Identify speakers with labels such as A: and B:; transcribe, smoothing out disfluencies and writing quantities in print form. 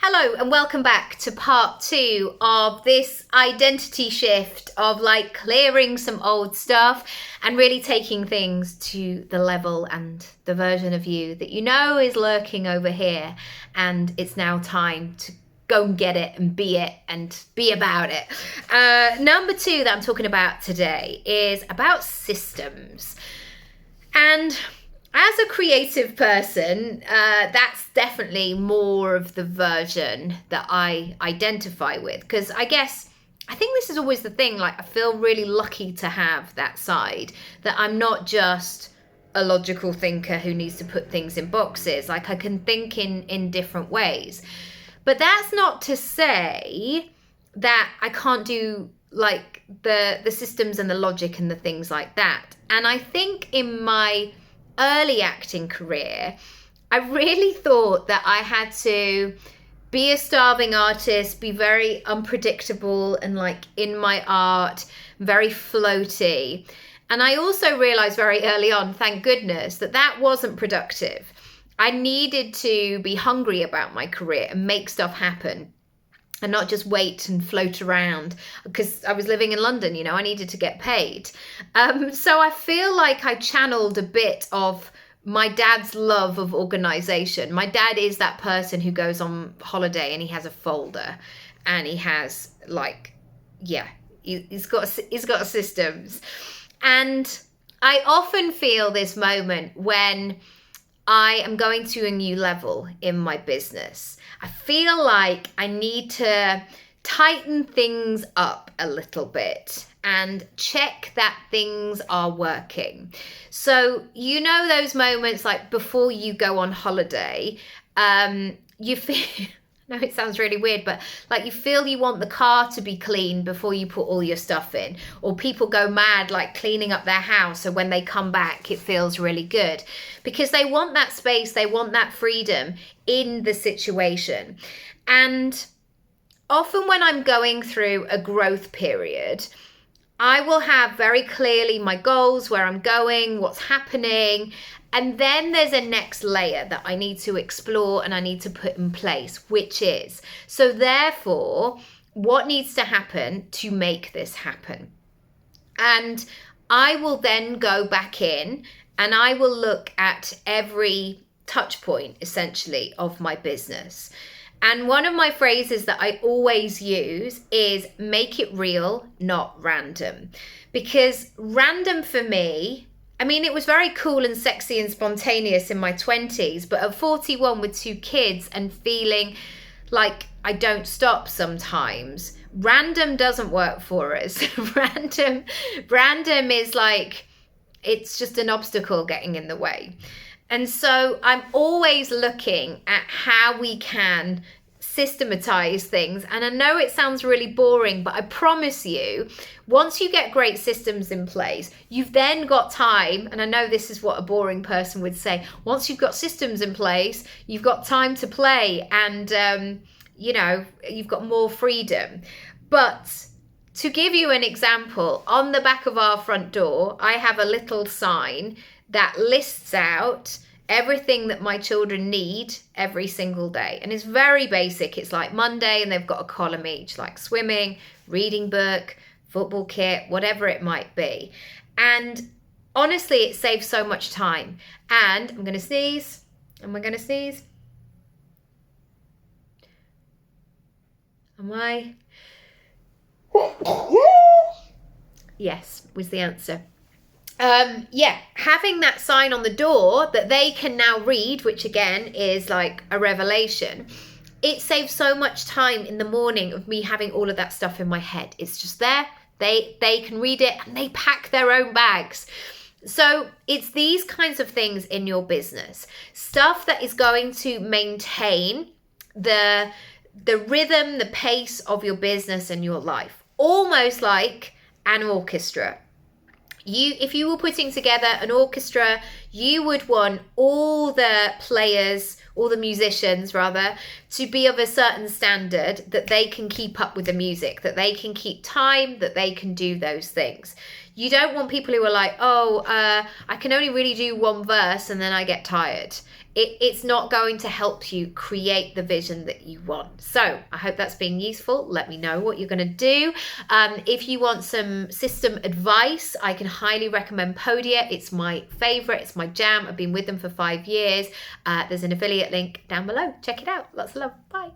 A: Hello and welcome back to part 2 of this identity shift of like clearing some old stuff and really taking things to the level and the version of you that you know is lurking over here, and it's now time to go and get it and be about it. Number 2 that I'm talking about today is about systems. And as a creative person, that's definitely more of the version that I identify with, because I think this is always the thing. Like, I feel really lucky to have that side, that I'm not just a logical thinker who needs to put things in boxes. Like, I can think in different ways. But that's not to say that I can't do like the systems and the logic and the things like that. And I think in my early acting career, I really thought that I had to be a starving artist, be very unpredictable and like in my art, very floaty. And I also realized very early on, thank goodness, that wasn't productive. I needed to be hungry about my career and make stuff happen, and not just wait and float around, because I was living in London, you know, I needed to get paid. So I feel like I channeled a bit of my dad's love of organization. My dad is that person who goes on holiday and he has a folder and he has like, he's got systems. And I often feel this moment when I am going to a new level in my business. I feel like I need to tighten things up a little bit and check that things are working. So, you know, those moments like before you go on holiday, you feel, I know it sounds really weird, but like you feel you want the car to be clean before you put all your stuff in, or people go mad like cleaning up their house, so when they come back it feels really good, because they want that space, they want that freedom in the situation. And often when I'm going through a growth period, I will have very clearly my goals, where I'm going, what's happening. And then there's a next layer that I need to explore and I need to put in place, which is, so therefore, what needs to happen to make this happen? And I will then go back in and I will look at every touch point, essentially, of my business. And one of my phrases that I always use is make it real, not random. Because random for me, I mean, it was very cool and sexy and spontaneous in my 20s, but at 41 with 2 kids and feeling like I don't stop sometimes, random doesn't work for us. Random is like, it's just an obstacle getting in the way. And so I'm always looking at how we can systematize things. And I know it sounds really boring, but I promise you, once you get great systems in place, you've then got time. And I know this is what a boring person would say. Once you've got systems in place, you've got time to play and, you know, you've got more freedom. But to give you an example, on the back of our front door, I have a little sign that lists out everything that my children need every single day. And it's very basic. It's like Monday and they've got a column each, like swimming, reading book, football kit, whatever it might be. And honestly, it saves so much time. And I'm going to sneeze. Am I going to sneeze? Am I? Yes, was the answer. Having that sign on the door that they can now read, which again is like a revelation, it saves so much time in the morning of me having all of that stuff in my head. It's just there. They can read it and they pack their own bags. So it's these kinds of things in your business, stuff that is going to maintain the rhythm, the pace of your business and your life, almost like an orchestra. If you were putting together an orchestra, you would want all the players all the musicians rather, to be of a certain standard that they can keep up with the music, that they can keep time, that they can do those things. You don't want people who are like, oh, I can only really do one verse and then I get tired. It's not going to help you create the vision that you want. So I hope that's been useful. Let me know what you're going to do. If you want some system advice, I can highly recommend Podia. It's my favorite. It's my jam. I've been with them for 5 years. There's an affiliate link down below. Check it out. Lots of love. Bye.